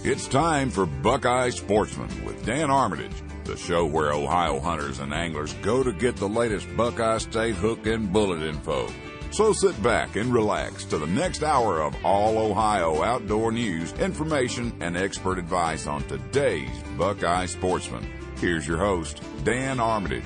It's time for Buckeye Sportsman with Dan Armitage, the show where Ohio hunters and anglers go to get the latest Buckeye State hook and bullet info. So sit back and relax to the next hour of all Ohio outdoor news, information, and expert advice on today's Buckeye Sportsman. Here's your host, Dan Armitage.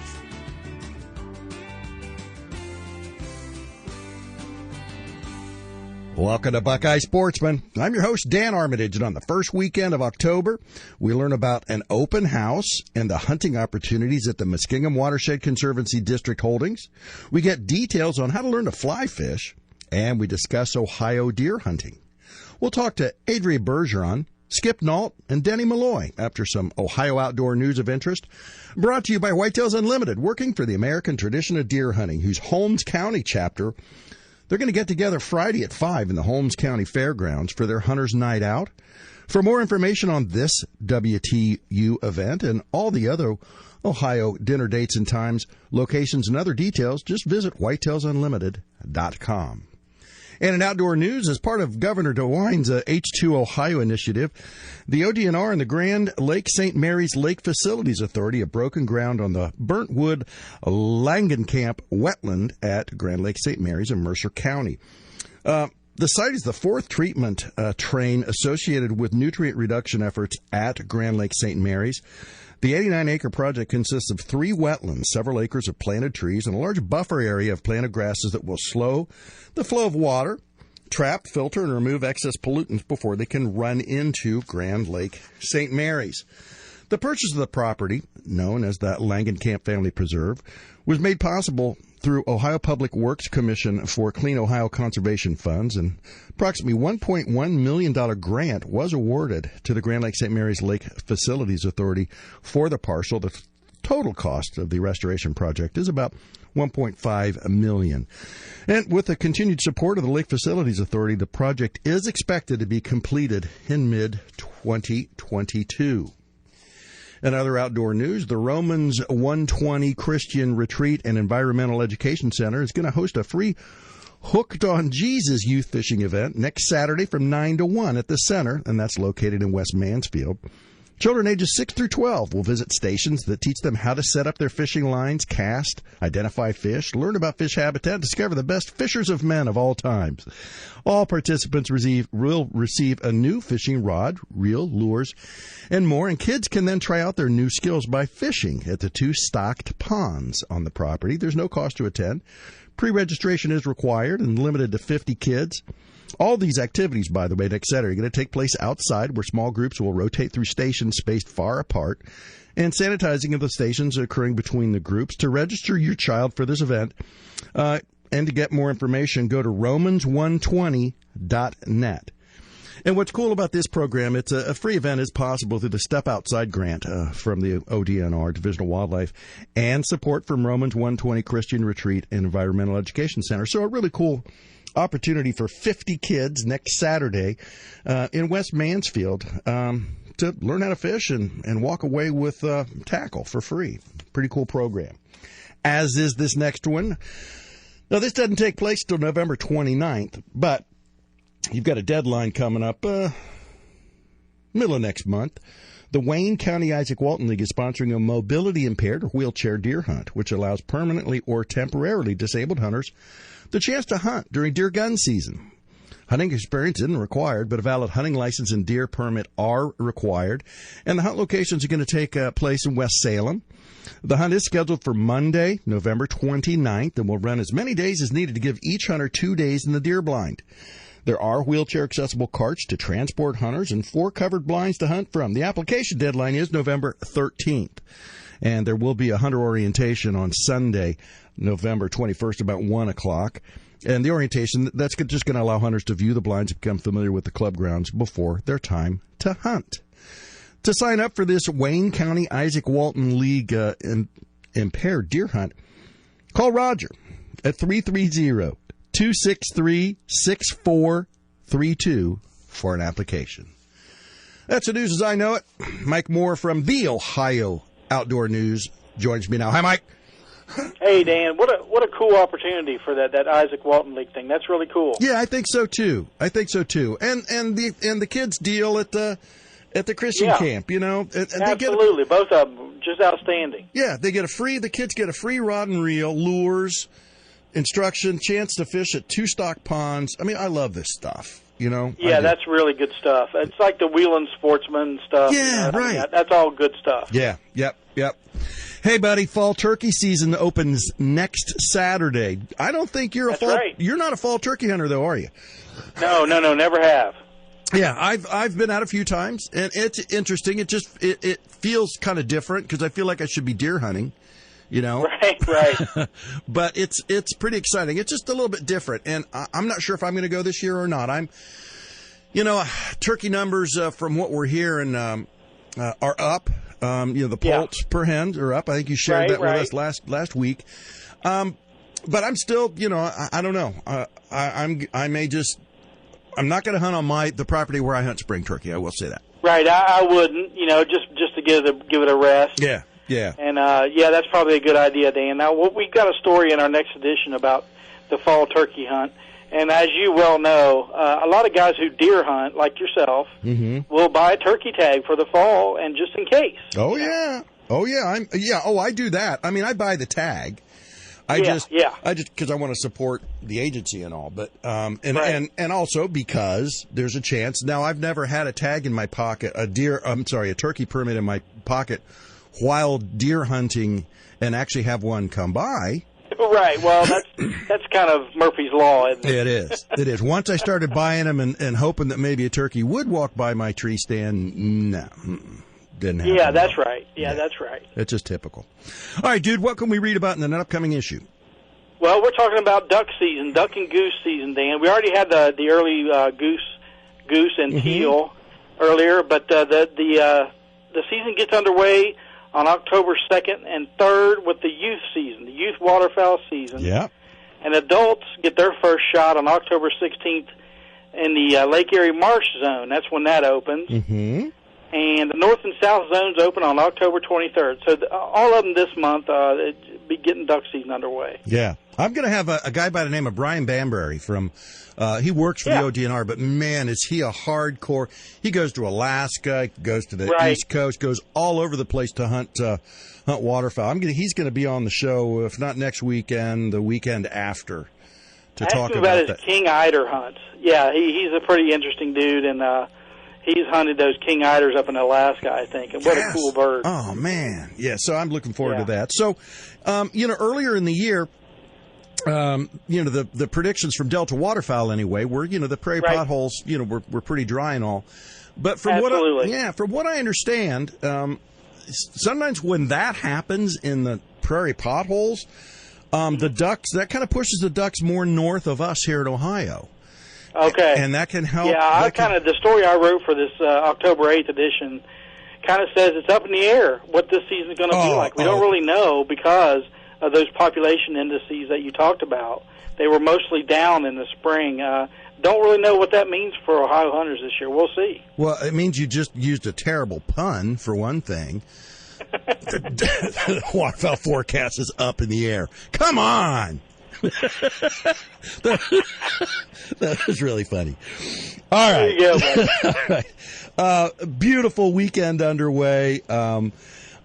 Welcome to Buckeye Sportsman. I'm your host, Dan Armitage, and on the first weekend of October, we learn about an open house and the hunting opportunities at the Muskingum Watershed Conservancy District Holdings. We get details on how to learn to fly fish, and we discuss Ohio deer hunting. We'll talk to Adria Bergeron, Skip Nault, and Denny Malloy after some Ohio outdoor news of interest. Brought to you by Whitetails Unlimited, working for the American Tradition of Deer Hunting, whose Holmes County chapter, they're going to get together Friday at 5 in the Holmes County Fairgrounds for their Hunter's Night Out. For more information on this WTU event and all the other Ohio dinner dates and times, locations, and other details, just visit whitetailsunlimited.com. And in outdoor news, as part of Governor DeWine's H2 Ohio initiative, the ODNR and the Grand Lake St. Mary's Lake Facilities Authority have broken ground on the Burntwood Langenkamp wetland at Grand Lake St. Mary's in Mercer County. The site is the fourth treatment train associated with nutrient reduction efforts at Grand Lake St. Mary's. The 89-acre project consists of 3 wetlands, several acres of planted trees, and a large buffer area of planted grasses that will slow the flow of water, trap, filter, and remove excess pollutants before they can run into Grand Lake St. Mary's. The purchase of the property, known as the Langenkamp Family Preserve, was made possible through Ohio Public Works Commission for Clean Ohio Conservation Funds, and approximately $1.1 million grant was awarded to the Grand Lake St. Mary's Lake Facilities Authority for the parcel. The total cost of the restoration project is about $1.5 million. And with the continued support of the Lake Facilities Authority, the project is expected to be completed in mid-2022. In other outdoor news, the Romans 120 Christian Retreat and Environmental Education Center is going to host a free Hooked on Jesus youth fishing event next Saturday from 9 to 1 at the center, and that's located in West Mansfield. Children ages 6 through 12 will visit stations that teach them how to set up their fishing lines, cast, identify fish, learn about fish habitat, discover the best fishers of men of all times. All participants will receive a new fishing rod, reel, lures, and more, and kids can then try out their new skills by fishing at the 2 stocked ponds on the property. There's no cost to attend. Pre-registration is required and limited to 50 kids. All these activities, by the way, next Saturday, are going to take place outside where small groups will rotate through stations spaced far apart, and sanitizing of the stations occurring between the groups. To register your child for this event and to get more information, go to romans120.net. And what's cool about this program, it's a free event is possible through the Step Outside grant from the ODNR, Division of Wildlife, and support from Romans 120 Christian Retreat and Environmental Education Center. So a really cool opportunity for 50 kids next Saturday in West Mansfield to learn how to fish and walk away with tackle for free. Pretty cool program. As is this next one. Now, this doesn't take place till November 29th, but you've got a deadline coming up middle of next month. The Wayne County Isaac Walton League is sponsoring a mobility-impaired or wheelchair deer hunt, which allows permanently or temporarily disabled hunters the chance to hunt during deer gun season. Hunting experience isn't required, but a valid hunting license and deer permit are required. And the hunt locations are going to take place in West Salem. The hunt is scheduled for Monday, November 29th, and will run as many days as needed to give each hunter 2 days in the deer blind. There are wheelchair-accessible carts to transport hunters and 4 covered blinds to hunt from. The application deadline is November 13th, and there will be a hunter orientation on Sunday, November 21st, about 1 o'clock. And the orientation, that's just going to allow hunters to view the blinds and become familiar with the club grounds before their time to hunt. To sign up for this Wayne County Isaac Walton League impaired deer hunt, call Roger at 330-263-6432 for an application. That's the news as I know it. Mike Moore from the Ohio Outdoor News joins me now. Hi, Mike. Hey, Dan. What a cool opportunity for that Isaac Walton League thing. That's really cool. Yeah, I think so too. And the kids deal at at the Christian camp, you know. And absolutely, both of them just outstanding. Yeah, the kids get a free rod and reel, lures, instruction, chance to fish at 2 stock ponds. I mean, I love this stuff, you know. Yeah, that's really good stuff. It's like the Wheeling Sportsman stuff. Yeah, right. I mean, that's all good stuff. Yeah, yep. Hey, buddy, fall turkey season opens next Saturday. I don't think you're you're not a fall turkey hunter, though, are you? No, never have. Yeah, I've been out a few times, and it's interesting. It feels kind of different because I feel like I should be deer hunting, you know. Right. But it's pretty exciting. It's just a little bit different, and I'm not sure if I'm going to go this year or not. Turkey numbers from what we're hearing are up. The poults per hen are up. I think you shared that with us last week. But I'm still, I don't know. I'm not going to hunt on the property where I hunt spring turkey. I will say that. Right. I wouldn't, just to give it a rest. Yeah. Yeah. And that's probably a good idea, Dan. Now, we've got a story in our next edition about the fall turkey hunt. And as you well know, a lot of guys who deer hunt, like yourself, will buy a turkey tag for the fall, and just in case. Oh, yeah. Oh, yeah. I do that. I mean, I buy the tag. I just because I want to support the agency and all, but and also because there's a chance. Now, I've never had a tag in my pocket, a turkey permit in my pocket while deer hunting, and actually have one come by. Right. Well, that's kind of Murphy's Law, isn't it? It is. Once I started buying them and hoping that maybe a turkey would walk by my tree stand, no, didn't happen. Yeah, that's right. Yeah, that's right. It's just typical. All right, dude, what can we read about in an upcoming issue? Well, we're talking about duck season, duck and goose season, Dan. We already had the early goose and teal earlier, but the season gets underway on October 2nd and 3rd with the youth season, the youth waterfowl season. Yeah. And adults get their first shot on October 16th in the Lake Erie Marsh Zone. That's when that opens. Mm-hmm. And the North and South Zones open on October 23rd. So all of them this month be getting duck season underway. Yeah. I'm going to have a guy by the name of Brian Bambury from he works for the ODNR, but man, is he a hardcore. He goes to Alaska, goes to the East Coast, goes all over the place to hunt waterfowl. He's going to be on the show, if not next weekend, the weekend after, to talk about his king eider hunts. Yeah, he's a pretty interesting dude, and he's hunted those king eiders up in Alaska, I think, and what a cool bird. Oh, man. Yeah, so I'm looking forward to that. So, earlier in the year, the predictions from Delta Waterfowl anyway were, the prairie potholes, were pretty dry and all. But from what I understand, sometimes when that happens in the prairie potholes, the ducks, that kind of pushes the ducks more north of us here in Ohio. Okay. And that can help. Yeah, the story I wrote for this October 8th edition kind of says it's up in the air what this season is going to be like. We don't really know because of those population indices that you talked about. They were mostly down in the spring. Don't really know what that means for Ohio hunters this year. We'll see. Well, it means you just used a terrible pun, for one thing. The waterfowl forecast is up in the air. Come on! That was really funny. All right. There you go, All right. Beautiful weekend underway.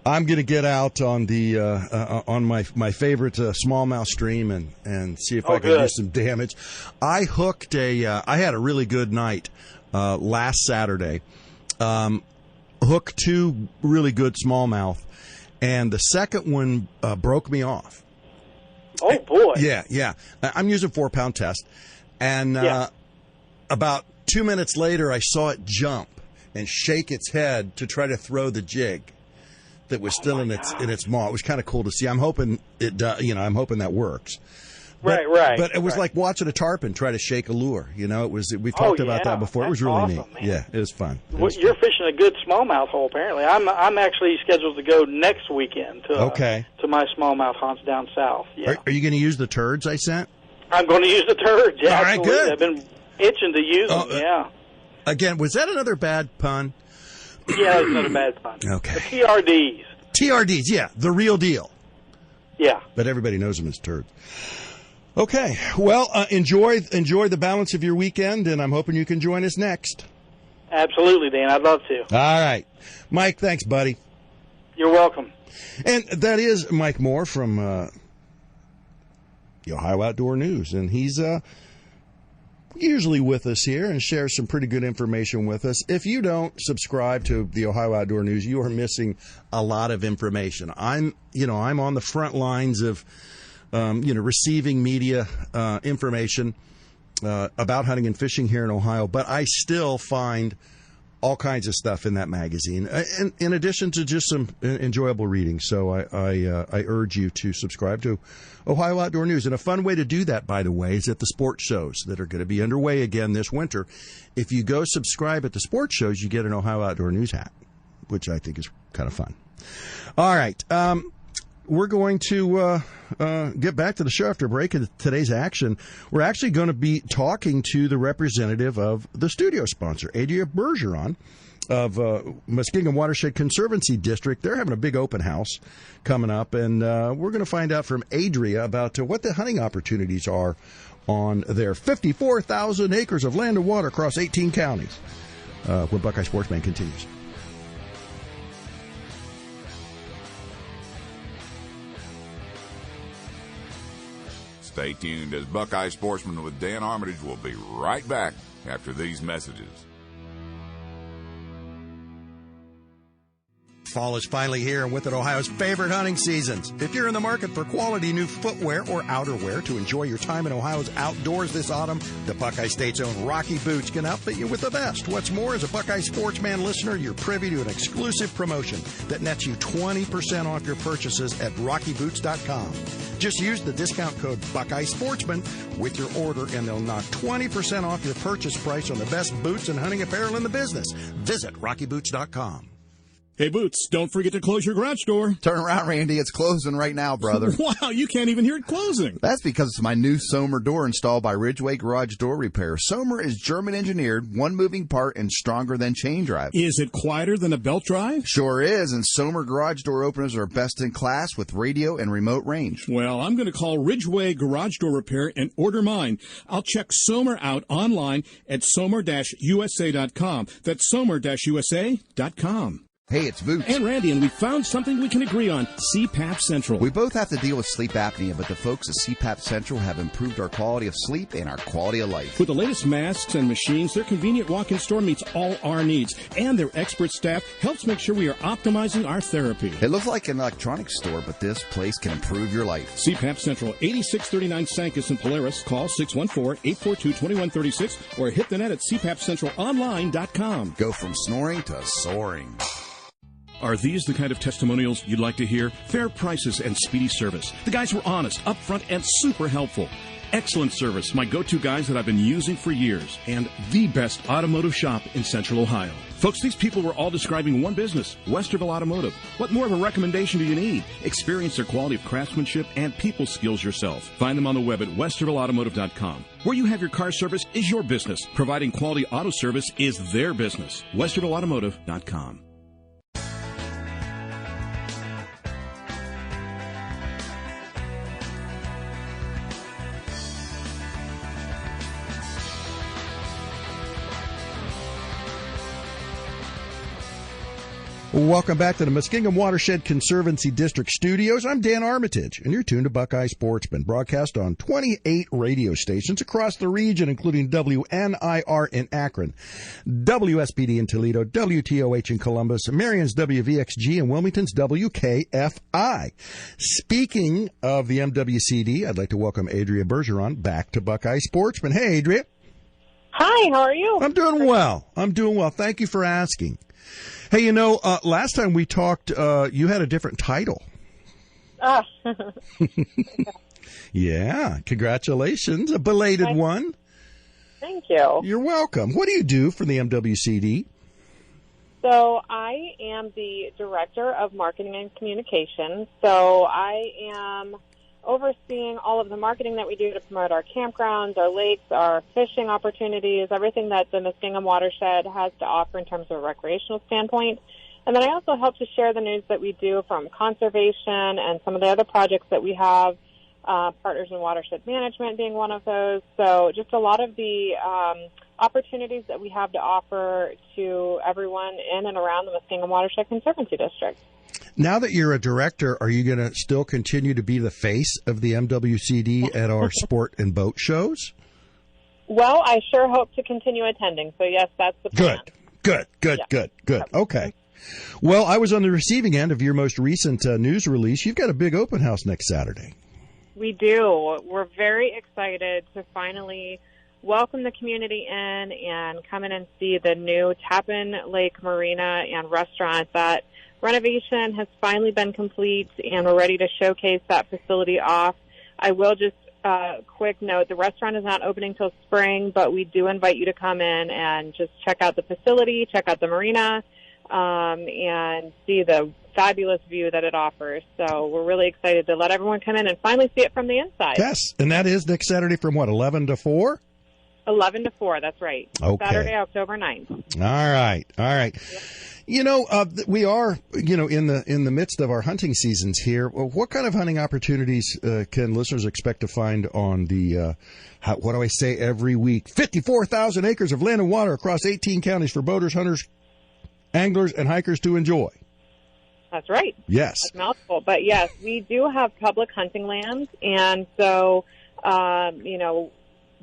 I'm going to get out on the on my favorite smallmouth stream and see if I can do some damage. I hooked I had a really good night last Saturday. Hooked 2 really good smallmouth, and the second one broke me off. Oh, boy. Yeah. I'm using 4-pound test, and about 2 minutes later, I saw it jump and shake its head to try to throw the jig that was still in its maw. It was kind of cool to see. I'm hoping I'm hoping that works. But, right. But it was like watching a tarpon try to shake a lure. We've talked about that before. It was really awesome, neat. Man. Yeah, it was fun. You're fishing a good smallmouth hole, apparently. I'm actually scheduled to go next weekend to my smallmouth hunts down south. Yeah. Are you going to use the turds I sent? I'm going to use the turds. Yeah, all right, absolutely. good. I've been itching to use them. Yeah. Again, was that another bad pun? Yeah, that's another bad pun. Okay. The TRDs. TRDs, yeah, the real deal. Yeah. But everybody knows them as turds. Okay, well, enjoy the balance of your weekend, and I'm hoping you can join us next. Absolutely, Dan. I'd love to. All right. Mike, thanks, buddy. You're welcome. And that is Mike Moore from the Ohio Outdoor News. And he's usually with us here and shares some pretty good information with us. If you don't subscribe to the Ohio Outdoor News, you are missing a lot of information. I'm on the front lines of, receiving media information about hunting and fishing here in Ohio, but I still find all kinds of stuff in that magazine, in addition to just some enjoyable reading. So I urge you to subscribe to Ohio Outdoor News. And a fun way to do that, by the way, is at the sports shows that are going to be underway again this winter. If you go subscribe at the sports shows, you get an Ohio Outdoor News hat, which I think is kind of fun. All right. We're going to get back to the show after break. And today's action, we're actually going to be talking to the representative of the studio sponsor, Adria Bergeron of Muskingum Watershed Conservancy District. They're having a big open house coming up, and we're going to find out from Adria about what the hunting opportunities are on their 54,000 acres of land and water across 18 counties when Buckeye Sportsman continues. Stay tuned as Buckeye Sportsman with Dan Armitage will be right back after these messages. Fall is finally here, and with it, Ohio's favorite hunting seasons. If you're in the market for quality new footwear or outerwear to enjoy your time in Ohio's outdoors this autumn, the Buckeye State's own Rocky Boots can outfit you with the best. What's more, as a Buckeye Sportsman listener, you're privy to an exclusive promotion that nets you 20% off your purchases at rockyboots.com. Just use the discount code Buckeye Sportsman with your order, and they'll knock 20% off your purchase price on the best boots and hunting apparel in the business. Visit rockyboots.com. Hey, Boots, don't forget to close your garage door. Turn around, Randy. It's closing right now, brother. Wow, you can't even hear it closing. That's because it's my new Somer door installed by Ridgeway Garage Door Repair. Somer is German engineered, one moving part, and stronger than chain drive. Is it quieter than a belt drive? Sure is, and Somer garage door openers are best in class with radio and remote range. Well, I'm going to call Ridgeway Garage Door Repair and order mine. I'll check Somer out online at somer-usa.com. That's somer-usa.com. Hey, it's Boots. And Randy, and we found something we can agree on, CPAP Central. We both have to deal with sleep apnea, but the folks at CPAP Central have improved our quality of sleep and our quality of life. With the latest masks and machines, their convenient walk-in store meets all our needs, and their expert staff helps make sure we are optimizing our therapy. It looks like an electronics store, but this place can improve your life. CPAP Central, 8639 Sancus in Polaris. Call 614-842-2136 or hit the net at cpapcentralonline.com. Go from snoring to soaring. Are these the kind of testimonials you'd like to hear? Fair prices and speedy service. The guys were honest, upfront, and super helpful. Excellent service, my go-to guys that I've been using for years. And the best automotive shop in Central Ohio. Folks, these people were all describing one business, Westerville Automotive. What more of a recommendation do you need? Experience their quality of craftsmanship and people skills yourself. Find them on the web at westervilleautomotive.com. Where you have your car service is your business. Providing quality auto service is their business. westervilleautomotive.com. Welcome back to the Muskingum Watershed Conservancy District Studios. I'm Dan Armitage, and you're tuned to Buckeye Sportsman, broadcast on 28 radio stations across the region, including WNIR in Akron, WSBD in Toledo, WTOH in Columbus, Marion's WVXG, and Wilmington's WKFI. Speaking of the MWCD, I'd like to welcome Adria Bergeron back to Buckeye Sportsman. Hey, Adria. Hi, how are you? I'm doing well. Thank you for asking. Hey, last time we talked, you had a different title. Yeah, congratulations. A belated one. Thank you. You're welcome. What do you do for the MWCD? So I am the Director of Marketing and Communications. So I am overseeing all of the marketing that we do to promote our campgrounds, our lakes, our fishing opportunities, everything that the Muskingum Watershed has to offer in terms of a recreational standpoint. And then I also help to share the news that we do from conservation and some of the other projects that we have Partners in Watershed Management being one of those. So just a lot of the opportunities that we have to offer to everyone in and around the Muskingum Watershed Conservancy District. Now that you're a director, are you going to still continue to be the face of the MWCD at our sport and boat shows? Well, I sure hope to continue attending. So, yes, that's the plan. Good. Okay. Well, I was on the receiving end of your most recent news release. You've got a big open house next Saturday. We do. We're very excited to finally welcome the community in and come in and see the new Tappan Lake Marina and restaurant. That renovation has finally been complete, and we're ready to showcase that facility off. I will just quick note, the restaurant is not opening till spring, but we do invite you to come in and just check out the facility, check out the marina, and see the fabulous view that it offers. So we're really excited to let everyone come in and finally see it from the inside. Yes, and that is next Saturday from what, 11 to 4? 11 to 4, that's right. Okay. Saturday, October 9th. All right. Yep. You know, we are, in the midst of our hunting seasons here. What kind of hunting opportunities can listeners expect to find on the, what do I say every week, 54,000 acres of land and water across 18 counties for boaters, hunters, anglers, and hikers to enjoy? That's right. Yes. That's a mouthful. But, yes, we do have public hunting lands, and so,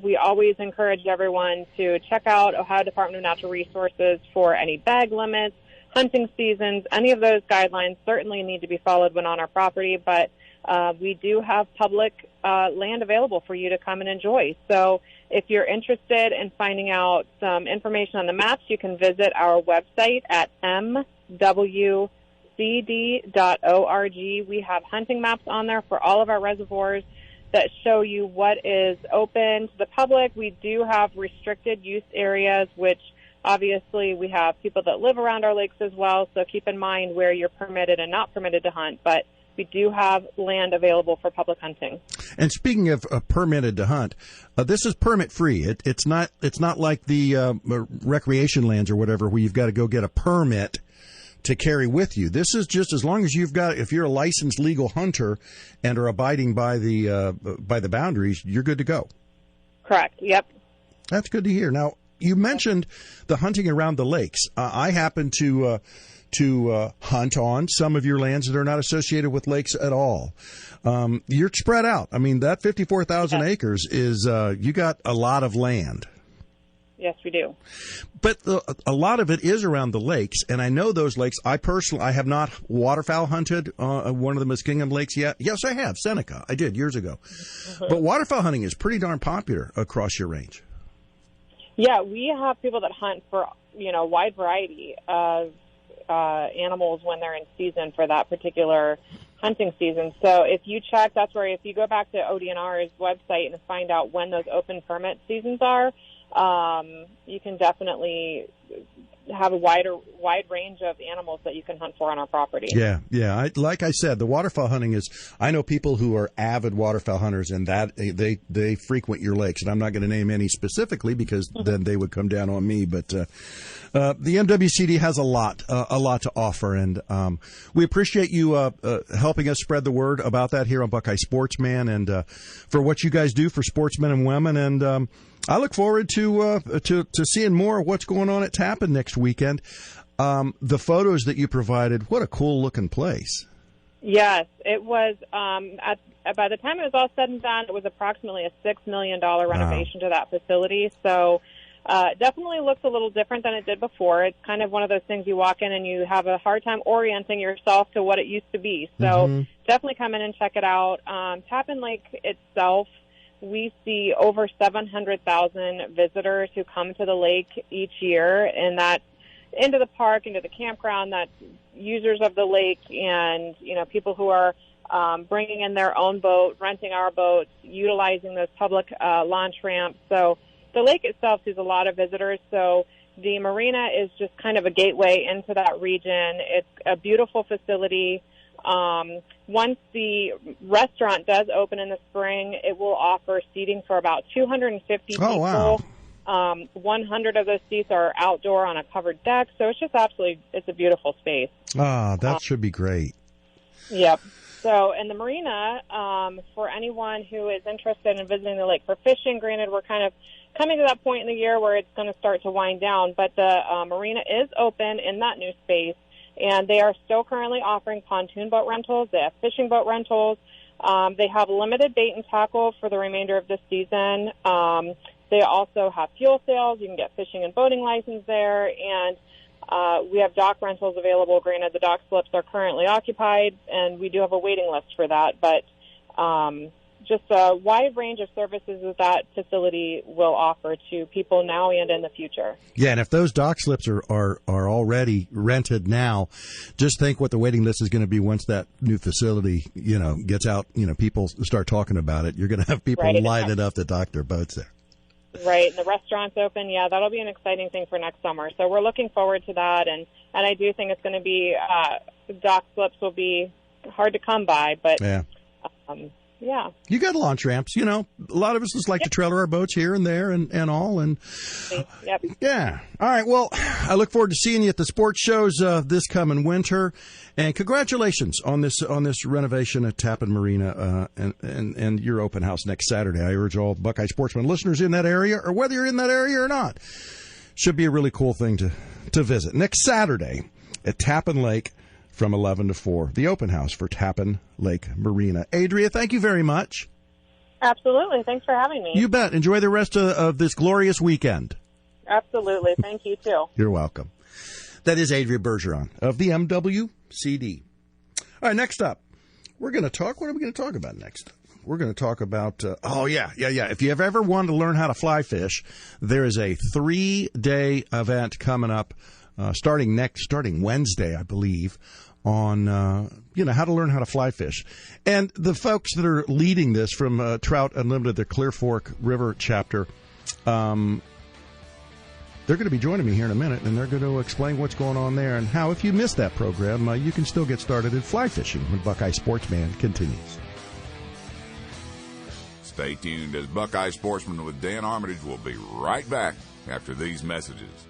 we always encourage everyone to check out Ohio Department of Natural Resources for any bag limits, hunting seasons. Any of those guidelines certainly need to be followed when on our property, but we do have public land available for you to come and enjoy. So if you're interested in finding out some information on the maps, you can visit our website at mwcd.org. We have hunting maps on there for all of our reservoirs that show you what is open to the public. We do have restricted use areas, which obviously we have people that live around our lakes as well, so keep in mind where you're permitted and not permitted to hunt. But we do have land available for public hunting. And speaking of permitted to hunt, this is permit free. It's not like the recreation lands or whatever where you've got to go get a permit to carry with you. This is just as long as if you're a licensed legal hunter and are abiding by the boundaries, you're good to go. Correct. Yep. That's good to hear. Now, you mentioned the hunting around the lakes. I happen to hunt on some of your lands that are not associated with lakes at all. You're spread out. I mean, that 54,000 acres is you got a lot of land. Yes, we do. But a lot of it is around the lakes, and I know those lakes. I have not waterfowl hunted one of the Muskingum lakes yet. Yes, I have, Seneca. I did years ago. Mm-hmm. But waterfowl hunting is pretty darn popular across your range. Yeah, we have people that hunt for, a wide variety of animals when they're in season for that particular hunting season. So if you check, if you go back to ODNR's website and find out when those open permit seasons are, you can definitely have a wide range of animals that you can hunt for on our property. Yeah. Like I said, the waterfowl hunting I know people who are avid waterfowl hunters, and that they frequent your lakes, and I'm not going to name any specifically because then they would come down on me. But the MWCD has a lot to offer, and we appreciate you helping us spread the word about that here on Buckeye Sportsman, and for what you guys do for sportsmen and women, and I look forward to seeing more of what's going on at Tappan next weekend. The photos that you provided, what a cool looking place. Yes, it was. By the time it was all said and done, it was approximately a $6 million renovation to that facility. So definitely looks a little different than it did before. It's kind of one of those things you walk in and you have a hard time orienting yourself to what it used to be. So definitely come in and check it out. Tappan Lake itself, we see over 700,000 visitors who come to the lake each year, and that into the park, into the campground, that's users of the lake, and people who are bringing in their own boat, renting our boats, utilizing those public launch ramps. So the lake itself sees a lot of visitors. So the marina is just kind of a gateway into that region. It's a beautiful facility. Once the restaurant does open in the spring, it will offer seating for about 250 people. Oh, wow. 100 of those seats are outdoor on a covered deck, so it's just it's a beautiful space. Ah, that should be great. Yep. So in the marina, for anyone who is interested in visiting the lake for fishing, granted, we're kind of coming to that point in the year where it's going to start to wind down, but the marina is open in that new space, and they are still currently offering pontoon boat rentals. They have fishing boat rentals. They have limited bait and tackle for the remainder of the season. They also have fuel sales. You can get fishing and boating license there, and we have dock rentals available. Granted, the dock slips are currently occupied, and we do have a waiting list for that, but just a wide range of services that facility will offer to people now and in the future. Yeah, and if those dock slips are already rented now, just think what the waiting list is going to be once that new facility, gets out, people start talking about it. You're going to have people lining up to dock their boats there. Right, and the restaurant's open. Yeah, that'll be an exciting thing for next summer. So we're looking forward to that, and I do think it's going to be dock slips will be hard to come by, but yeah. Yeah. You got launch ramps. A lot of us just like to trailer our boats here and there and all. And yep. Yeah. All right. Well, I look forward to seeing you at the sports shows this coming winter. And congratulations on this renovation at Tappan Marina and your open house next Saturday. I urge all Buckeye Sportsman listeners in that area, or whether you're in that area or not, should be a really cool thing to visit. Next Saturday at Tappan Lake, from 11 to 4, the open house for Tappan Lake Marina. Adria, thank you very much. Absolutely. Thanks for having me. You bet. Enjoy the rest of this glorious weekend. Absolutely. Thank you, too. You're welcome. That is Adria Bergeron of the MWCD. All right, next up, we're going to talk. What are we going to talk about next? We're going to talk about, If you have ever wanted to learn how to fly fish, there is a 3-day event coming up. Starting Wednesday, I believe, on how to learn how to fly fish. And the folks that are leading this from Trout Unlimited, the Clear Fork River chapter, they're going to be joining me here in a minute, and they're going to explain what's going on there and how, if you missed that program, you can still get started in fly fishing when Buckeye Sportsman continues. Stay tuned as Buckeye Sportsman with Dan Armitage will be right back after these messages.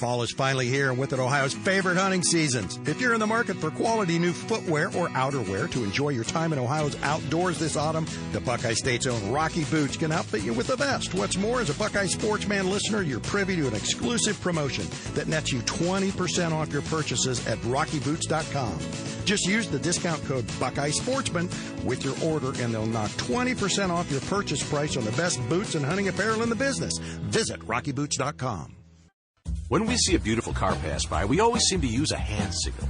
Fall is finally here, and with it, Ohio's favorite hunting seasons. If you're in the market for quality new footwear or outerwear to enjoy your time in Ohio's outdoors this autumn, the Buckeye State's own Rocky Boots can outfit you with the best. What's more, as a Buckeye Sportsman listener, you're privy to an exclusive promotion that nets you 20% off your purchases at rockyboots.com. Just use the discount code Buckeye Sportsman with your order, and they'll knock 20% off your purchase price on the best boots and hunting apparel in the business. Visit rockyboots.com. When we see a beautiful car pass by, we always seem to use a hand signal.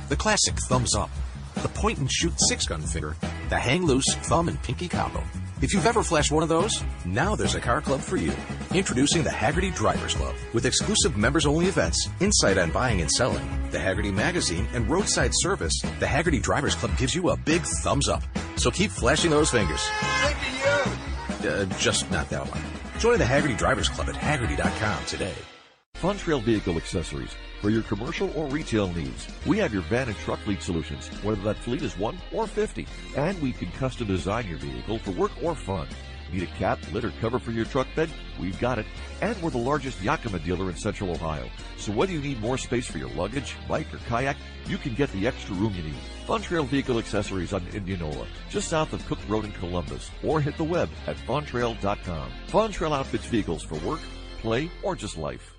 The classic thumbs up, the point and shoot 6-gun finger, the hang loose thumb and pinky combo. If you've ever flashed one of those, now there's a car club for you. Introducing the Hagerty Drivers Club. With exclusive members-only events, insight on buying and selling, the Hagerty Magazine, and roadside service, the Hagerty Drivers Club gives you a big thumbs up. So keep flashing those fingers. Look at you! Just not that one. Join the Hagerty Drivers Club at Hagerty.com today. Fun Trail Vehicle Accessories. For your commercial or retail needs, we have your van and truck fleet solutions, whether that fleet is 1 or 50. And we can custom design your vehicle for work or fun. Need a cap, lid, or cover for your truck bed? We've got it. And we're the largest Yakima dealer in Central Ohio. So whether you need more space for your luggage, bike, or kayak, you can get the extra room you need. Fun Trail Vehicle Accessories on Indianola, just south of Cook Road in Columbus. Or hit the web at funtrail.com. Fun Trail outfits vehicles for work, play, or just life.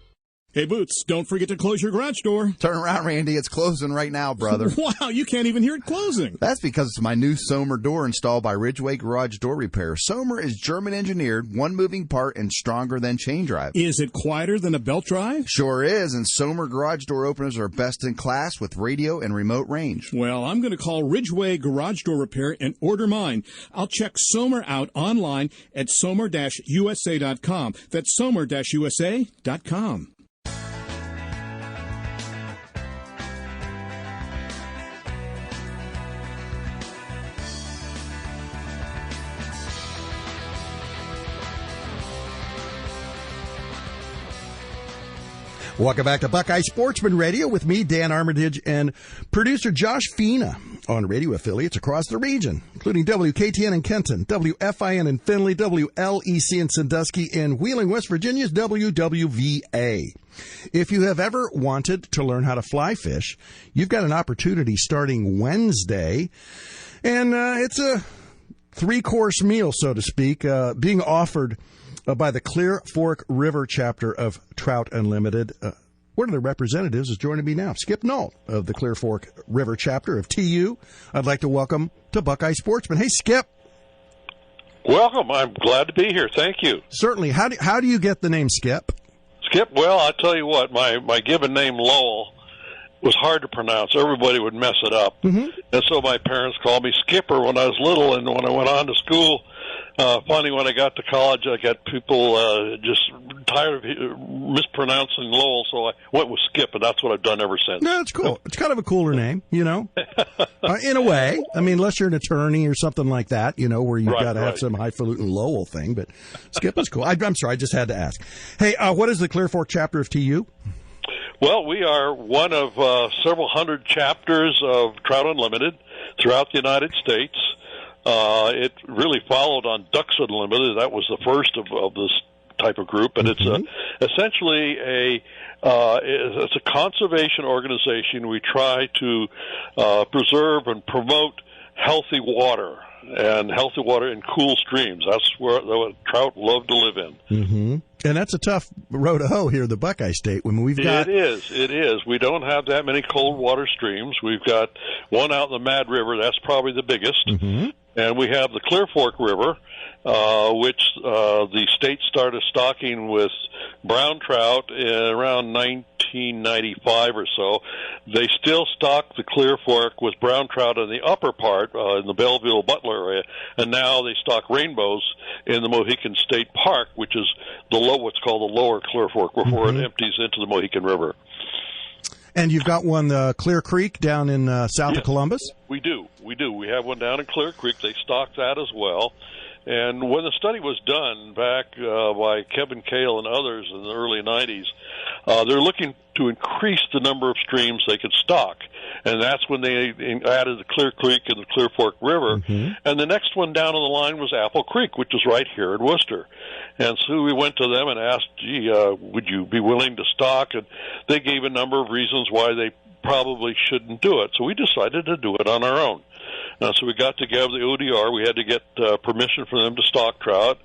Hey, Boots, don't forget to close your garage door. Turn around, Randy. It's closing right now, brother. Wow, you can't even hear it closing. That's because it's my new Somer door installed by Ridgeway Garage Door Repair. Somer is German engineered, one moving part, and stronger than chain drive. Is it quieter than a belt drive? Sure is, and Somer garage door openers are best in class with radio and remote range. Well, I'm going to call Ridgeway Garage Door Repair and order mine. I'll check Somer out online at somer-usa.com. That's somer-usa.com. Welcome back to Buckeye Sportsman Radio with me, Dan Armitage, and producer Josh Fina. on radio affiliates across the region, including WKTN in Kenton, WFIN in Findlay, WLEC in Sandusky, and Wheeling, West Virginia's WWVA. If you have ever wanted to learn how to fly fish, you've got an opportunity starting Wednesday, and it's a 3-course meal, so to speak, being offered by the Clear Fork River chapter of Trout Unlimited. One of the representatives is joining me now, Skip Nault of the Clear Fork River chapter of TU. I'd like to welcome to Buckeye Sportsman. Hey, Skip. Welcome. I'm glad to be here. Thank you. Certainly. How do you get the name Skip? Skip, well, I'll tell you what, my given name, Lowell, was hard to pronounce. Everybody would mess it up. Mm-hmm. And so my parents called me Skipper when I was little, and when I went on to school, finally when I got to college, I got people just tired of mispronouncing Lowell, so I went with Skip, and that's what I've done ever since. No, it's cool. It's kind of a cooler name, in a way. I mean, unless you're an attorney or something like that, where you've got to have some highfalutin Lowell thing, but Skip is cool. I'm sorry, I just had to ask. Hey, what is the Clear Fork chapter of TU? Well, we are one of several hundred chapters of Trout Unlimited throughout the United States. It really followed on Ducks Unlimited. That was the first of this type of group, and it's essentially it's a conservation organization. We try to preserve and promote healthy water in cool streams. That's where the trout love to live in. Mm-hmm. And that's a tough row to hoe here in the Buckeye State. When we've got It is. We don't have that many cold water streams. We've got one out in the Mad River. That's probably the biggest. Mm-hmm. And we have the Clear Fork River, which the state started stocking with brown trout in around 1995 or so. They still stock the Clear Fork with brown trout in the upper part, in the Belleville-Butler area, and now they stock rainbows in the Mohican State Park, which is what's called the lower Clear Fork, before it empties into the Mohican River. And you've got one, Clear Creek, down in south of Columbus? We do. We have one down in Clear Creek. They stock that as well. And when the study was done back by Kevin Cale and others in the early 90s, they're looking to increase the number of streams they could stock. And that's when they added the Clear Creek and the Clear Fork River. Mm-hmm. And the next one down on the line was Apple Creek, which is right here in Worcester. And so we went to them and asked, would you be willing to stock? And they gave a number of reasons why they probably shouldn't do it. So we decided to do it on our own. So we got together the ODR. We had to get permission for them to stock trout,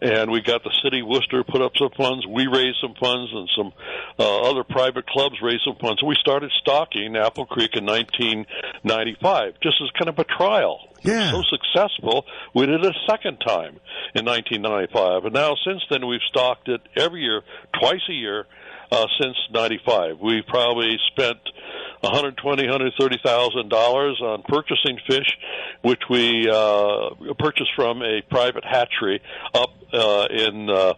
and we got the city of Worcester put up some funds. We raised some funds, and some other private clubs raised some funds. So we started stocking Apple Creek in 1995, just as kind of a trial. Yeah. So successful, we did it a second time in 1995, and now since then we've stocked it every year, twice a year, since 95. We've probably spent $130,000 on purchasing fish, which we purchased from a private hatchery up in the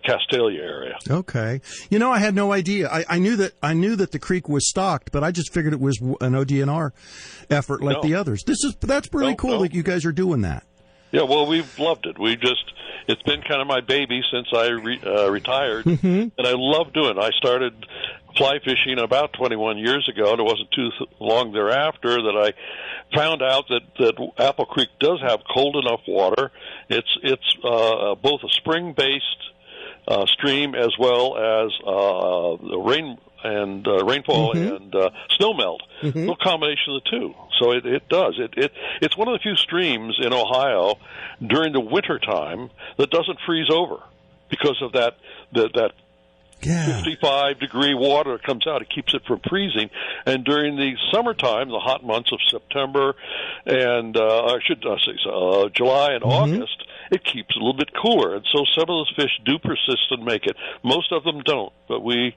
Castalia area. Okay. I had no idea. I knew that the creek was stocked, but I just figured it was an ODNR effort like the others. That's really cool that you guys are doing that. Yeah, well, we've loved it. It's been kind of my baby since I retired, and I love doing it. I started fly fishing about 21 years ago, and it wasn't too long thereafter that I found out that Apple Creek does have cold enough water. It's both a spring-based stream as well as rainfall and snowmelt. Mm-hmm. A little combination of the two. So it does. It's one of the few streams in Ohio during the winter time that doesn't freeze over because of that 55-degree water that comes out. It keeps it from freezing. And during the summertime, the hot months of September and July and August, it keeps it a little bit cooler. And so some of those fish do persist and make it. Most of them don't. But we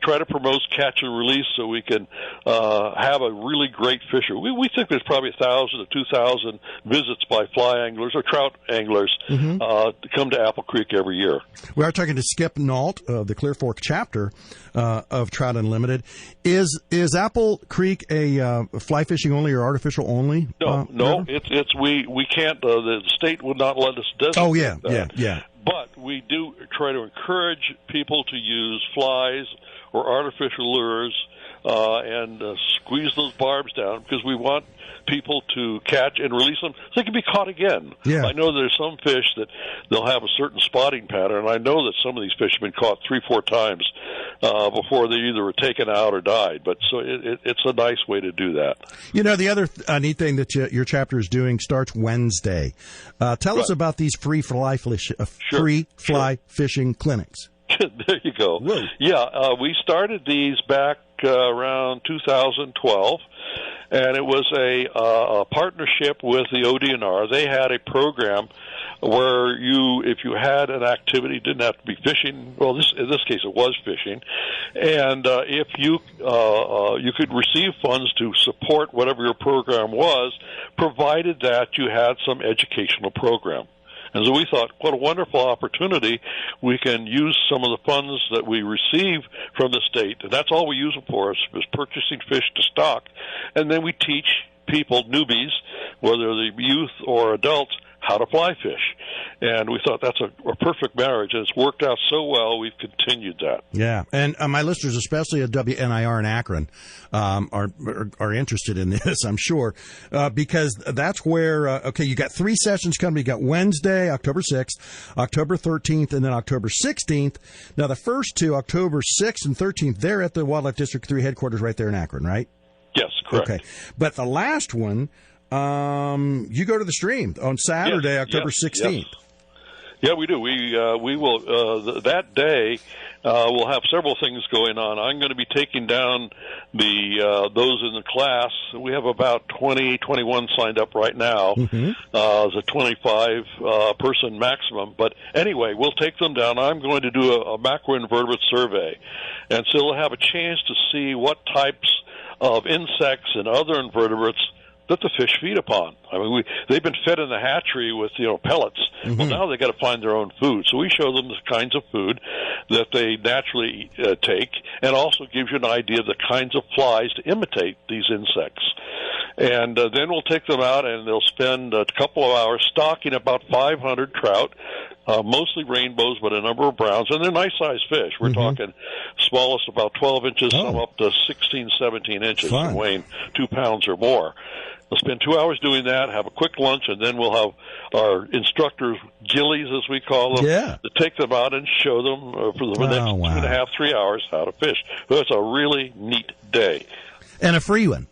try to promote catch and release so we can have a really great fisher. We think there's probably 1,000 to 2,000 visits by fly anglers or trout anglers to come to Apple Creek every year. We are talking to Skip Nault of the Clear Fork chapter of Trout Unlimited. Is Apple Creek a fly fishing only or artificial only? No. We can't. The state would not let us designate that. Yeah. But we do try to encourage people to use flies or artificial lures and squeeze those barbs down because we want people to catch and release them so they can be caught again. Yeah. I know there's some fish that they'll have a certain spotting pattern. I know that some of these fish have been caught 3-4 times before they either were taken out or died. But so it's a nice way to do that. You know, the other neat thing that your chapter is doing starts Wednesday. Tell us about these free fly fishing clinics. There you go. Whoa. Yeah, we started these back around 2012. And it was a partnership with the ODNR. They had a program where if you had an activity, didn't have to be fishing. Well, in this case, it was fishing, and if you could receive funds to support whatever your program was, provided that you had some educational program. And so we thought, what a wonderful opportunity. We can use some of the funds that we receive from the state, and that's all we use them for, is purchasing fish to stock. And then we teach people, newbies, whether they're youth or adults, how to fly fish. And we thought that's a perfect marriage, and it's worked out so well, we've continued that. Yeah, and my listeners, especially at WNIR in Akron, are interested in this, I'm sure, because that's where, you got 3 sessions coming. You got Wednesday, October 6th, October 13th, and then October 16th. Now, the first two, October 6th and 13th, they're at the Wildlife District 3 headquarters right there in Akron, right? Yes, correct. Okay, but the last one, you go to the stream on Saturday, October 16th. Yes. Yeah, we do. We will that day. We'll have several things going on. I'm going to be taking down those in the class. We have about 21 signed up right now. Mm-hmm. It's a 25 person maximum. But anyway, we'll take them down. I'm going to do a macroinvertebrate survey, and so they'll have a chance to see what types of insects and other invertebrates that the fish feed upon. I mean, they've been fed in the hatchery with, pellets. Mm-hmm. Well, now they got to find their own food. So we show them the kinds of food that they naturally take, and also gives you an idea of the kinds of flies to imitate these insects. And then we'll take them out, and they'll spend a couple of hours stocking about 500 trout, mostly rainbows, but a number of browns. And they're nice-sized fish. We're talking smallest about 12 inches, some up to 16, 17 inches, weighing 2 pounds or more. We'll spend 2 hours doing that, have a quick lunch, and then we'll have our instructors, gillies as we call them, to take them out and show them for the next 2.5, 3 hours how to fish. So it's a really neat day. And a free one.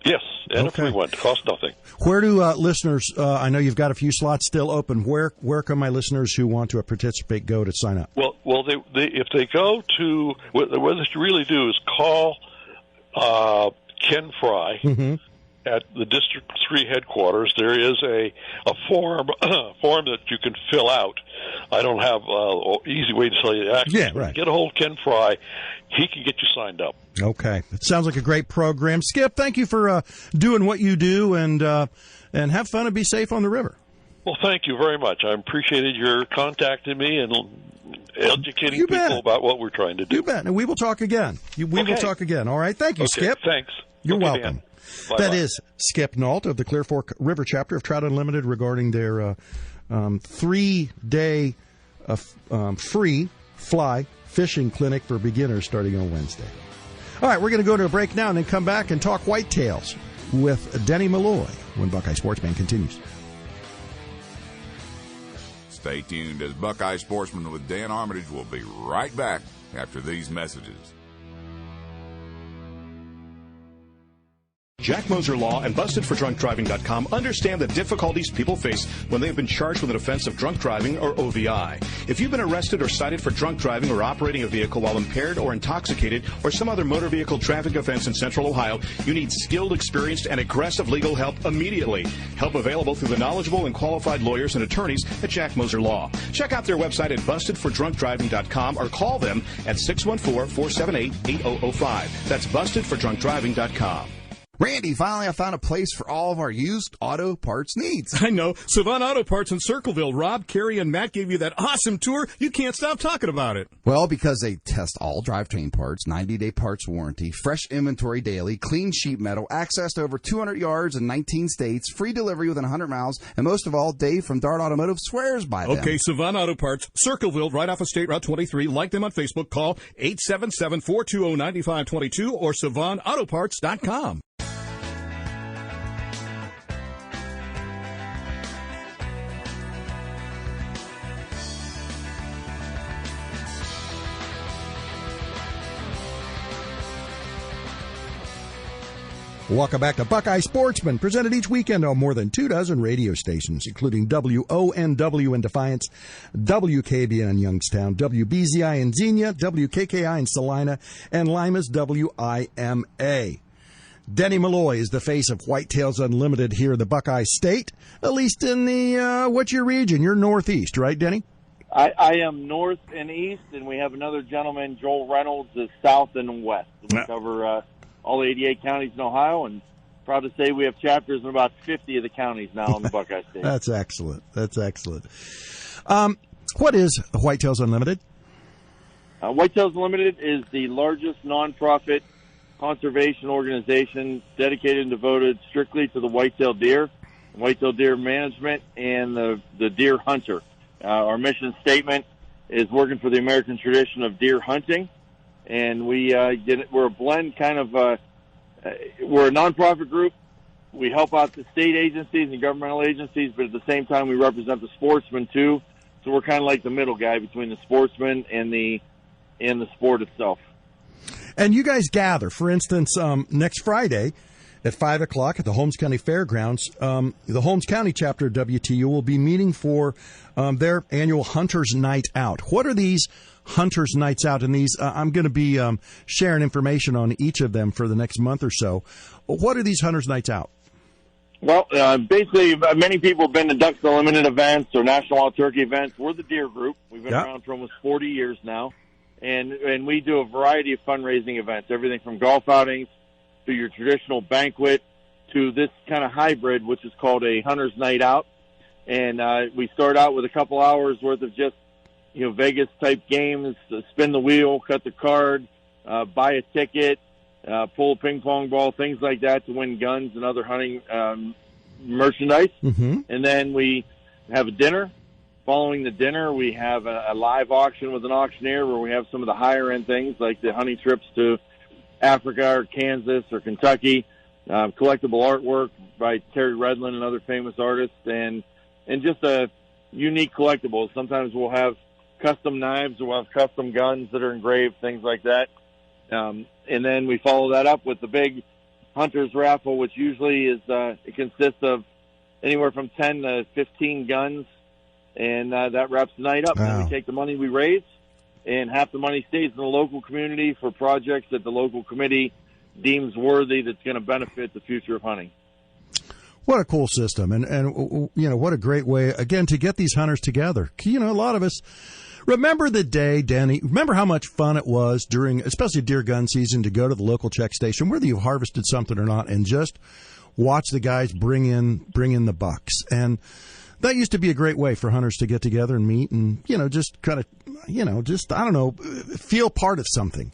Yes, and a free one. It costs nothing. Where do listeners, I know you've got a few slots still open, where can my listeners who want to participate go to sign up? Well, if they go to, what they really do is call Ken Fry, at the District 3 headquarters. There is a form that you can fill out. I don't have an easy way to tell you access. Yeah, right. Get a hold of Ken Fry. He can get you signed up. Okay. It sounds like a great program. Skip, thank you for doing what you do, and have fun and be safe on the river. Well, thank you very much. I appreciated your contacting me and educating people about what we're trying to do. You bet. And we will talk again. We will talk again. All right. Thank you, Skip. Thanks. You're welcome. That is Skip Nault of the Clear Fork River chapter of Trout Unlimited regarding their 3-day free fly fishing clinic for beginners starting on Wednesday. All right, we're going to go to a break now and then come back and talk whitetails with Denny Malloy when Buckeye Sportsman continues. Stay tuned as Buckeye Sportsman with Dan Armitage will be right back after these messages. Jack Moser Law and BustedForDrunkDriving.com understand the difficulties people face when they have been charged with an offense of drunk driving or OVI. If you've been arrested or cited for drunk driving or operating a vehicle while impaired or intoxicated or some other motor vehicle traffic offense in Central Ohio, you need skilled, experienced, and aggressive legal help immediately. Help available through the knowledgeable and qualified lawyers and attorneys at Jack Moser Law. Check out their website at BustedForDrunkDriving.com or call them at 614-478-8005. That's BustedForDrunkDriving.com. Randy, finally I found a place for all of our used auto parts needs. I know. Savant Auto Parts in Circleville. Rob, Carrie, and Matt gave you that awesome tour. You can't stop talking about it. Well, because they test all drivetrain parts, 90-day parts warranty, fresh inventory daily, clean sheet metal, access to over 200 yards in 19 states, free delivery within 100 miles, and most of all, Dave from Dart Automotive swears by them. Okay, Savant Auto Parts, Circleville, right off of State Route 23. Like them on Facebook. Call 877-420-9522 or savantautoparts.com. Welcome back to Buckeye Sportsman, presented each weekend on more than 24 radio stations, including WONW in Defiance, WKBN in Youngstown, WBZI in Xenia, WKKI in Salina, and Lima's WIMA. Denny Malloy is the face of Whitetails Unlimited here in the Buckeye State, at least in the, what's your region? You're northeast, right, Denny? I am north and east, and we have another gentleman, Joel Reynolds, is south and west. We cover all 88 counties in Ohio, and proud to say we have chapters in about 50 of the counties now in the Buckeye State. That's excellent. That's excellent. What is Whitetails Unlimited? Whitetails Unlimited is the largest nonprofit conservation organization dedicated and devoted strictly to the whitetail deer management, and the deer hunter. Our mission statement is working for the American tradition of deer hunting. And we're a blend we're a nonprofit group. We help out the state agencies and governmental agencies, but at the same time we represent the sportsmen too. So we're kind of like the middle guy between the sportsman and the sport itself. And you guys gather, for instance, next Friday at 5 o'clock at the Holmes County Fairgrounds. The Holmes County chapter of WTU will be meeting for their annual Hunters Night Out. What are these Hunters Nights Out? And these, I'm going to be sharing information on each of them for the next month or so. What are these Hunters Nights Out? Well, basically, many people have been to Ducks Unlimited events or National Wild Turkey events. We're the deer group. We've been around for almost 40 years now. And we do a variety of fundraising events, everything from golf outings to your traditional banquet to this kind of hybrid, which is called a Hunter's Night Out. And we start out with a couple hours worth of just, Vegas-type games, spin the wheel, cut the card, buy a ticket, pull a ping pong ball, things like that to win guns and other hunting merchandise. Mm-hmm. And then we have a dinner. Following the dinner, we have a live auction with an auctioneer where we have some of the higher-end things like the hunting trips to Africa or Kansas or Kentucky, collectible artwork by Terry Redlin and other famous artists, and just a unique collectibles. Sometimes we'll have custom knives or we'll have custom guns that are engraved, things like that. And then we follow that up with the big Hunter's Raffle, which usually is it consists of anywhere from 10 to 15 guns, and that wraps the night up. Wow. And then we take the money we raise, and half the money stays in the local community for projects that the local committee deems worthy that's going to benefit the future of hunting. What a cool system, and what a great way, again, to get these hunters together. A lot of us remember the day, Danny, remember how much fun it was during, especially deer gun season, to go to the local check station, whether you harvested something or not, and just watch the guys bring in the bucks. And that used to be a great way for hunters to get together and meet and, just kind of, feel part of something.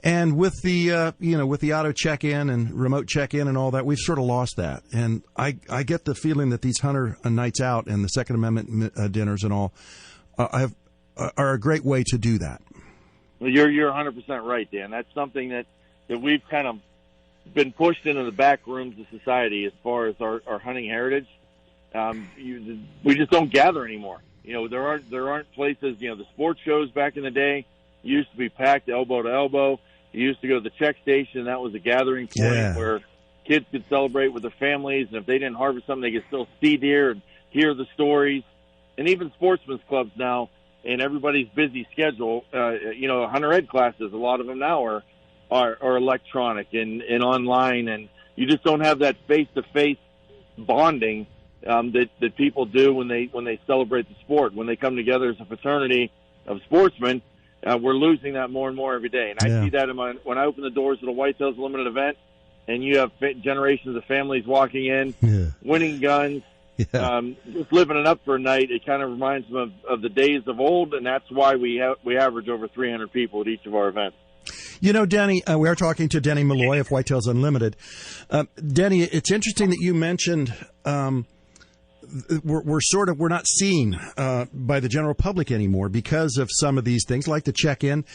And with the, with the auto check-in and remote check-in and all that, we've sort of lost that. And I get the feeling that these Hunter Nights Out and the Second Amendment dinners and all are a great way to do that. Well, you're 100% right, Dan. That's something that we've kind of been pushed into the back rooms of society as far as our hunting heritage. We just don't gather anymore. There aren't places. The sports shows back in the day used to be packed elbow to elbow. You used to go to the check station. That was a gathering point where kids could celebrate with their families, and if they didn't harvest something, they could still see deer and hear the stories. And even sportsmen's clubs now, in everybody's busy schedule, hunter ed classes, a lot of them now are electronic and online, and you just don't have that face-to-face bonding that people do when they celebrate the sport. When they come together as a fraternity of sportsmen, we're losing that more and more every day. And I see that when I open the doors at a Whitetails Limited event, and you have generations of families walking in, winning guns, just living it up for a night. It kind of reminds them of the days of old, and that's why we average over 300 people at each of our events. You know, Denny, we are talking to Denny Malloy of Whitetails Unlimited. Denny, it's interesting that you mentioned we're not seen by the general public anymore because of some of these things, like the check-in,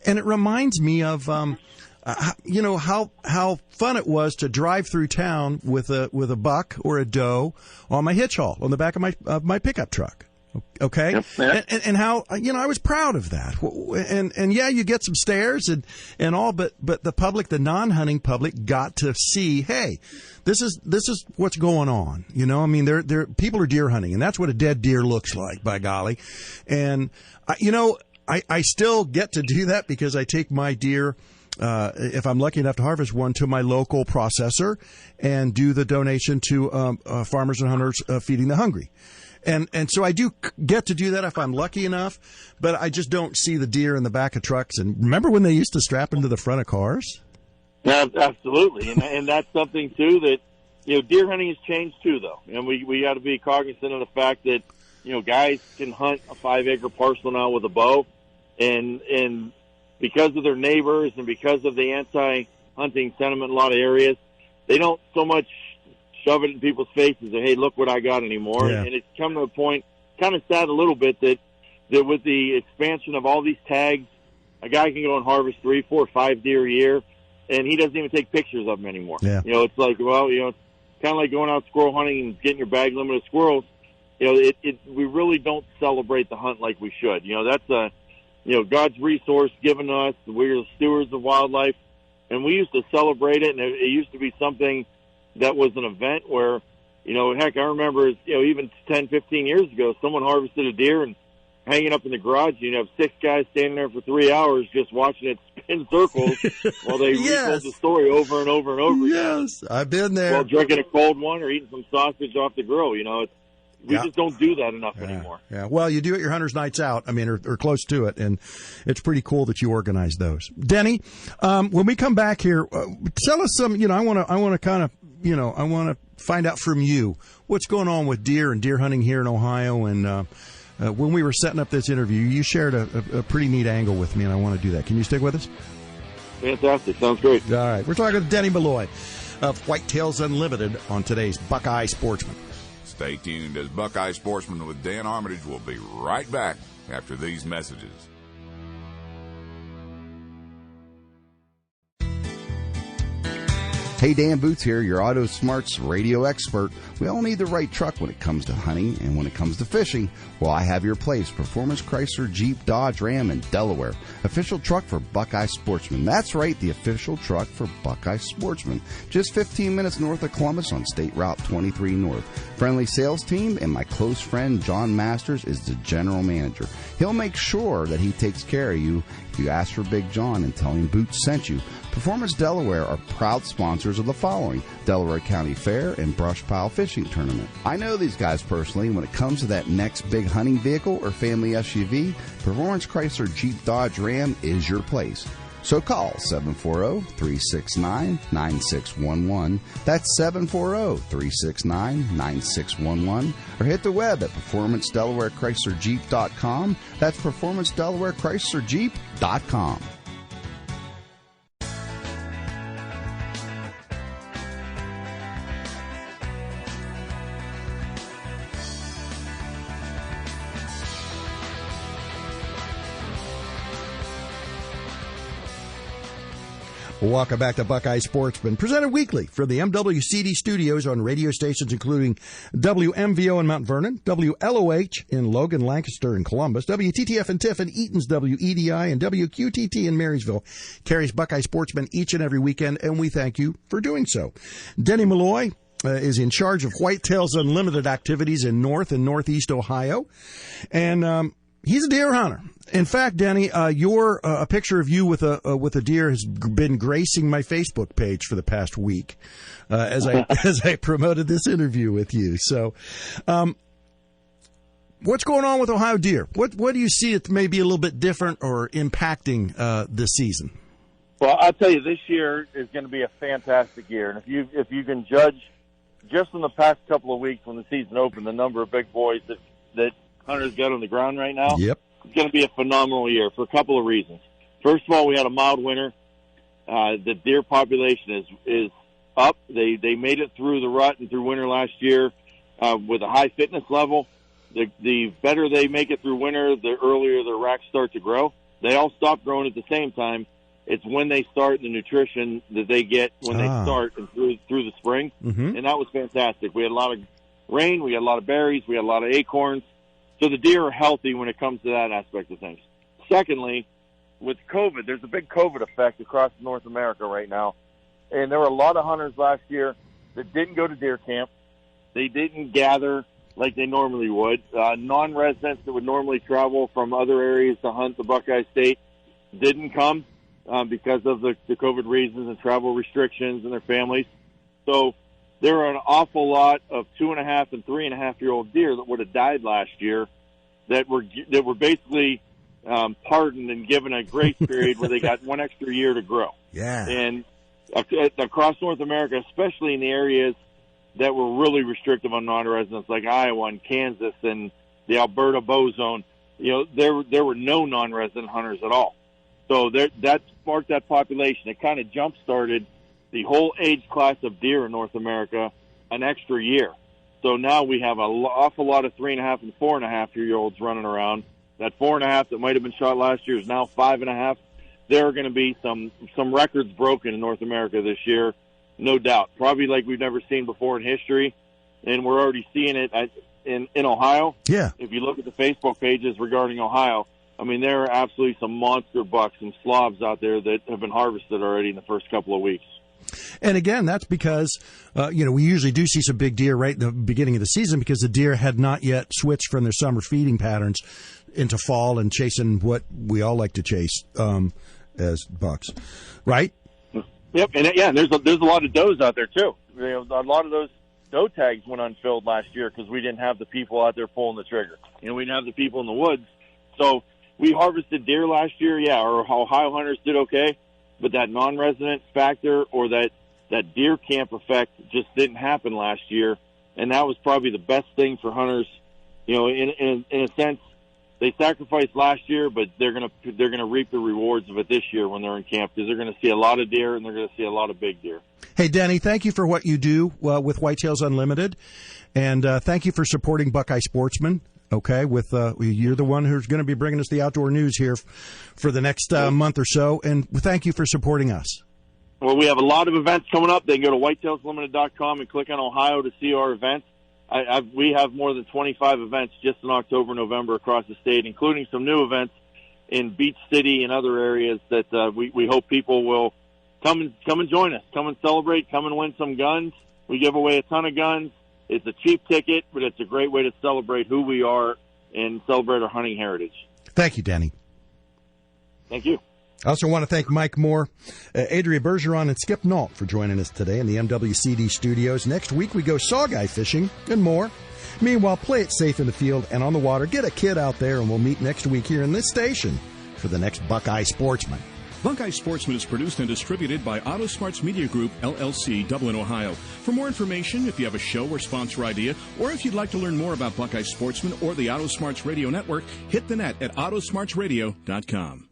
and it reminds me of how fun it was to drive through town with a buck or a doe on my hitch haul on the back of my pickup truck. Okay. Yep. And how, I was proud of that. And yeah, you get some stares and all, but the public, the non-hunting public got to see, hey, this is what's going on. There people are deer hunting, and that's what a dead deer looks like, by golly. And, I still get to do that because I take my deer, if I'm lucky enough to harvest one, to my local processor and do the donation to farmers and hunters feeding the hungry. And so I do get to do that if I'm lucky enough, but I just don't see the deer in the back of trucks. And remember when they used to strap them to the front of cars? Yeah, absolutely. And that's something, too, that, deer hunting has changed, too, though. And we got to be cognizant of the fact that, guys can hunt a 5-acre parcel now with a bow. And because of their neighbors and because of the anti-hunting sentiment in a lot of areas, they don't so much shove it in people's faces and, hey, look what I got anymore. Yeah. And it's come to a point, kind of sad a little bit, that with the expansion of all these tags, a guy can go and harvest 3, 4, 5 deer a year, and he doesn't even take pictures of them anymore. Yeah. It's like, it's kind of like going out squirrel hunting and getting your bag limit of squirrels. We really don't celebrate the hunt like we should. That's God's resource given to us. We're the stewards of wildlife, and we used to celebrate it, and it used to be something that was an event where, heck, I remember, even 10, 15 years ago, someone harvested a deer and hanging up in the garage, you'd have 6 guys standing there for 3 hours just watching it spin circles while they retold the story over and over and over again. Yes, I've been there. While drinking a cold one or eating some sausage off the grill, we just don't do that enough anymore. Yeah, well, you do it your Hunter's Nights Out, or close to it, and it's pretty cool that you organize those. Denny, when we come back here, tell us some, I want to kind of, I want to find out from you what's going on with deer and deer hunting here in Ohio. And when we were setting up this interview, you shared a pretty neat angle with me, and I want to do that. Can you stick with us? Fantastic. Sounds great. All right. We're talking to Denny Malloy of Whitetails Unlimited on today's Buckeye Sportsman. Stay tuned, as Buckeye Sportsman with Dan Armitage will be right back after these messages. Hey, Dan Boots here, your Auto Smarts radio expert. We all need the right truck when it comes to hunting and when it comes to fishing. Well, I have your place. Performance Chrysler, Jeep, Dodge, Ram in Delaware. Official truck for Buckeye Sportsman. That's right, the official truck for Buckeye Sportsman. Just 15 minutes north of Columbus on State Route 23 North. Friendly sales team, and my close friend John Masters is the general manager. He'll make sure that he takes care of you if you ask for Big John and tell him Boots sent you. Performance Delaware are proud sponsors of the following: Delaware County Fair and Brush Pile Fishing Tournament. I know these guys personally. When it comes to that next big hunting vehicle or family SUV, Performance Chrysler Jeep Dodge Ram is your place. So call 740-369-9611. That's 740-369-9611. Or hit the web at performancedelawarechryslerjeep.com. That's performancedelawarechryslerjeep.com. Welcome back to Buckeye Sportsman, presented weekly from the MWCD studios on radio stations including WMVO in Mount Vernon, WLOH in Logan, Lancaster, and Columbus, WTTF in Tiffin, Eaton's WEDI, and WQTT in Marysville. Carries Buckeye Sportsman each and every weekend, and we thank you for doing so. Denny Malloy is in charge of Whitetails Unlimited activities in North and Northeast Ohio, and he's a deer hunter. In fact, Denny, a picture of you with a deer has been gracing my Facebook page for the past week as I promoted this interview with you. So, what's going on with Ohio deer? What do you see that may be a little bit different or impacting this season? Well, I'll tell you, this year is going to be a fantastic year. And if you can judge just from the past couple of weeks when the season opened, the number of big boys that hunters got on the ground right now, yep, it's going to be a phenomenal year for a couple of reasons. First of all, we had a mild winter. The deer population is up. They made it through the rut and through winter last year with a high fitness level. The better they make it through winter, the earlier their racks start to grow. They all stop growing at the same time. It's when they start the nutrition that they get when they start and through the spring. Mm-hmm. And that was fantastic. We had a lot of rain. We had a lot of berries. We had a lot of acorns. So the deer are healthy when it comes to that aspect of things. Secondly, with COVID, there's a big COVID effect across North America right now. And there were a lot of hunters last year that didn't go to deer camp. They didn't gather like they normally would. Non-residents that would normally travel from other areas to hunt the Buckeye State didn't come because of the COVID reasons and travel restrictions and their families. So there were an awful lot of 2.5 and 3.5-year-old deer that would have died last year that were basically pardoned and given a grace period where they got one extra year to grow. Yeah. And across North America, especially in the areas that were really restrictive on non-residents like Iowa and Kansas and the Alberta bow zone, there were no non-resident hunters at all. So that sparked that population. It kind of jump-started the whole age class of deer in North America an extra year. So now we have an awful lot of 3.5 and 4.5-year-olds running around. That 4.5 that might have been shot last year is now 5.5. There are going to be some records broken in North America this year, no doubt. Probably like we've never seen before in history, and we're already seeing it in Ohio. Yeah. If you look at the Facebook pages regarding Ohio, I mean, there are absolutely some monster bucks, some slobs out there that have been harvested already in the first couple of weeks. And again, that's because, we usually do see some big deer right in the beginning of the season because the deer had not yet switched from their summer feeding patterns into fall and chasing what we all like to chase as bucks, right? Yep, and there's a lot of does out there too. A lot of those doe tags went unfilled last year because we didn't have the people out there pulling the trigger. We didn't have the people in the woods. So we harvested deer last year, our Ohio hunters did okay, but that non-resident factor or that deer camp effect just didn't happen last year, and that was probably the best thing for hunters. In a sense, they sacrificed last year, but they're gonna reap the rewards of it this year when they're in camp because they're going to see a lot of deer and they're going to see a lot of big deer. Hey, Denny, thank you for what you do with Whitetails Unlimited, and thank you for supporting Buckeye Sportsman. Okay, you're the one who's going to be bringing us the outdoor news here for the next month or so, and thank you for supporting us. Well, we have a lot of events coming up. They can go to whitetailslimited.com and click on Ohio to see our events. We have more than 25 events just in October, November across the state, including some new events in Beach City and other areas that we hope people will come and join us. Come and celebrate. Come and win some guns. We give away a ton of guns. It's a cheap ticket, but it's a great way to celebrate who we are and celebrate our hunting heritage. Thank you, Danny. Thank you. I also want to thank Mike Moore, Adria Bergeron, and Skip Nault for joining us today in the MWCD studios. Next week, we go sawguy fishing and more. Meanwhile, play it safe in the field and on the water. Get a kid out there, and we'll meet next week here in this station for the next Buckeye Sportsman. Buckeye Sportsman is produced and distributed by AutoSmarts Media Group, LLC, Dublin, Ohio. For more information, if you have a show or sponsor idea, or if you'd like to learn more about Buckeye Sportsman or the AutoSmarts Radio Network, hit the net at autosmartsradio.com.